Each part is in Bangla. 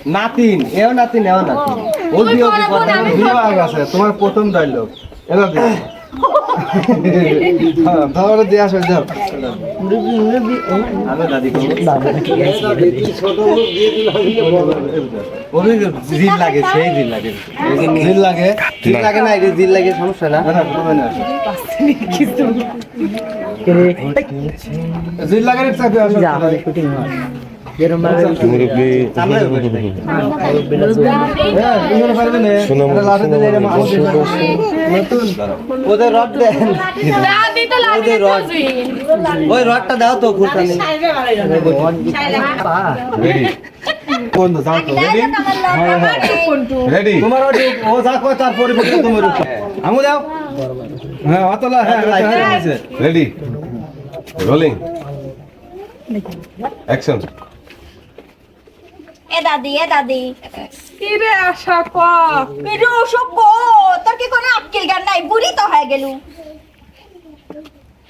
নাতিন এও নাতিন ও বিয়ে হয়ে গেছে তোমার প্রথম ডায়লগ এলো দিয়ে ধরো দিয়ে আসো যাও আমি দাদি ছোট দিয়ে দিল জিল লাগে সেই জিল লাগে জিল লাগে না এটা জিল লাগে সমস্যা না জিল লাগে শুটিং হয় ওদের রড দেন ওই রডটা দাও তো তোমার ও যা কয় তার পরিবর্তে তোমার আমু দাও হ্যাঁ অতলা হ্যাঁ রেডি রোলিং অ্যাকশন এ দাদি কি রে আশা ক মেরু অসভ্য তোর কি কোনো আক্কেল জ্ঞান নাই বুড়ি তো হয়ে গেলু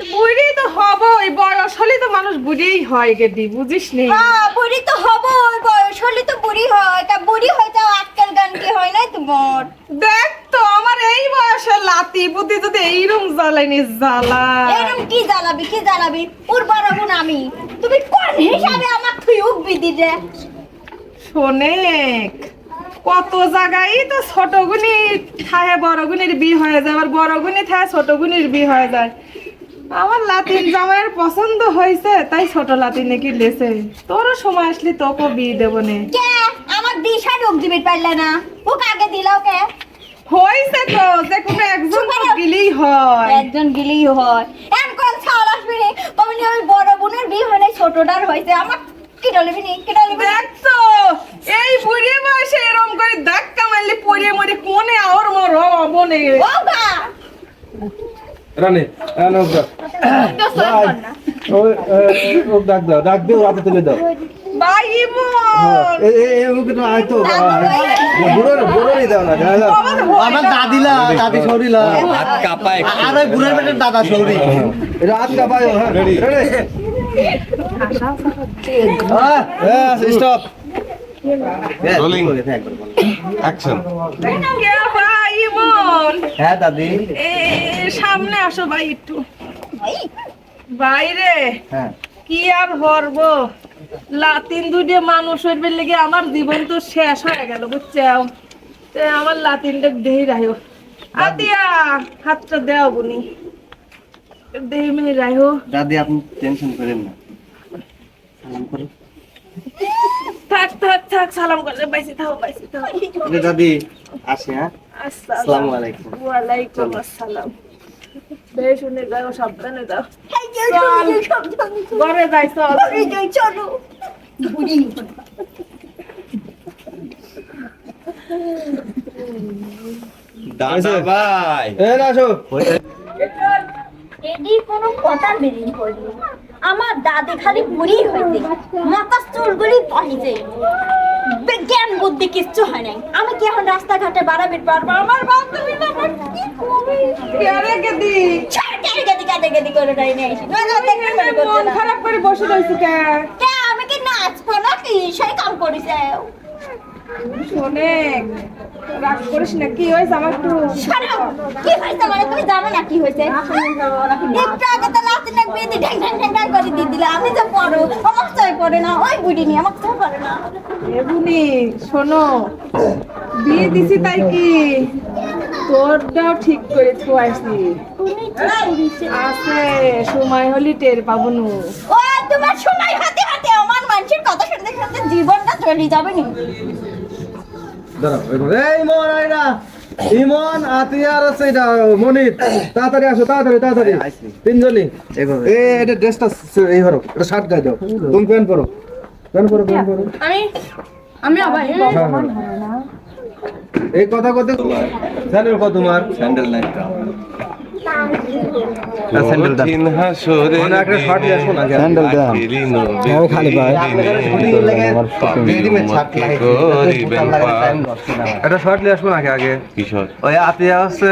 বুড়ি তো হবই বয়স হলে তো মানুষ বুড়িই হয় গেদি বুঝিস নি হ্যাঁ বুড়ি তো হবো বয়স হলে তো বুড়ি হয় তা বুড়ি হয়তো আক্কেল জ্ঞান কি হয় নাই তোমার দেখ তো আমার এই বয়সে লাতি বুদ্ধি যদি এইরকম জ্বালাইনি জ্বালা এরকম কি জ্বালাবি ওর বড় বোন আমি তুমি কোন হিসাবে আমার তুই উঠবি দিলে শোনেক কত জায়গায় তো ছোট গুনি থাহে বড় গুনির বিয়ে হয়ে যায় আবার বড় গুনি থাহে ছোট গুনির বিয়ে হয়ে যায় আমার লাতিন জামাইয়ের পছন্দ হয়েছে তাই ছোট লাতিন নাকি লেছে তোরও সময় আসলে তোকে বিয়ে দেবো নে কে আমার দিশা ঢোক দিবি পারলে না ও কাকে দিলাও কে হয়েছে তো যে কোনো একজন তো গিলেই হয় একজন গিলেই হয় এম কোন ছাড় আসবি রে তুমি ওই বড় বোনের বিয়ে হয় নাই ছোটটার হয়েছে আমার কি ডলবি দেখ তো এই বুড়ি বয়সে এরকম করে ধাক্কা মারলে পড়ে মরে কোনে আর মর বনে ও বা রানী ডাক দাও রাতে তুলে দাও ভাই আমার দাদি সৌরিলা আর ওই বুড়ের পেটের দাদা সৌরি রাত কাপায় স্টপ রোলিং অ্যাকশন ভাই বোন হ্যাঁ দাদি সামনে আসো ভাই একটু বাইরে হ্যাঁ কি আর হরব লাতিন দুটো মানুষ হইবে লেগে আমার জীবন তো শেষ হয়ে গেল বুঝছাও তে আমার লাতিনটা দেহি রাখো আতিয়া হাতটা দেও বুনি দেহি মিনি রাখো দাদি আপনি টেনশন করেন না সালাম করো থাক সালাম করে বাইসি থাও দাদি আসি হ্যাঁ আসসালামু আলাইকুম ওয়ালাইকুম আসসালাম বেশ শুনে যাও সাবধানে যাও ঘরে যাই চলো বুড়ি দাদা ভাই আসো এডি কোনো কথা বেরিয়ে পড়লি আমার দাদি খালি বুড়ি হইতে মাথা চুলগুলি পাইছে জ্ঞান বুদ্ধি কিচ্ছু হয় নাই আমি কি এখন রাস্তাঘাটে বাড়াবির পারবো আমার বান্ধবী আমার কি কবি কেরে গেদি কাটে গেদি করে নাই নাই মন খারাপ করে বসে রইছি কে আমি কি নাচবো নাকি সেই কাম করিছে শোনে রাগ করিস না কি হয়েছে আমার একটু কি হয়েছে মানে তুমি জানো না কি হয়েছে একটু আগে তো লাস্টে না বেঁধে ঢ্যাং ঢ্যাং করে দিয়ে দিলে আমি যে পড়ো আমার চাই পড়ে না ওই বুড়ি নিয়ে আমার চাই পড়ে না এগুনি শোনো বিয়ে দিছি তাই কি তোরটাও ঠিক করে থুয়াইছি আছে সময় হলি টের পাবো নু ও তোমার সময় হাতে হাতে আমার মানুষের কথা শুনতে শুনতে জীবনটা চলে যাবে নি ইমন আতিয়ার আছে এটা মনিত তাড়াতাড়ি আসো তাড়াতাড়ি তিনজনই এটা ড্রেসটা এই ধরো এটা শার্ট গায়ে দাও তুমি প্যান্ট পরো আমি আবার এই কথা কত জানো কত তোমার স্যান্ডেল নাই স্যান্ডেল দাও। কঠিন হাসরে মনে একটা shot নিয়ে আসবো না, স্যান্ডেল দাও। আখিরি নবী আমি খালি পাই। রেডিমেড ছাপ কি লাগে করিবেন পাপ? একটা শর্ট নিয়ে আসবো নাকি আগে কিশোর ওই আতিয়া হচ্ছে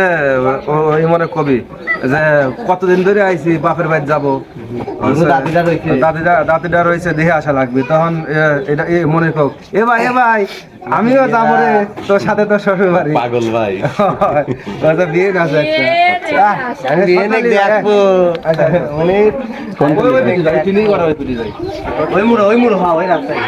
ওই মনে কবি যে কতদিন ধরে আইছি বাপের বাড়ি যাবো দাদিরা রয়েছে। দাদিটা রয়েছে দেখে আসা লাগবে তখন এটা মনে হোক এ ভাই আমিও যাবো রে তোর সাথে তোর শ্বশুর বাড়ি পাগল ভাই বিয়ে না আছে একটা আমি বিয়ে দেখবো অনেক ওই মুড়ো ওই মুড়ো হ্যাঁ ওই রাস্তায়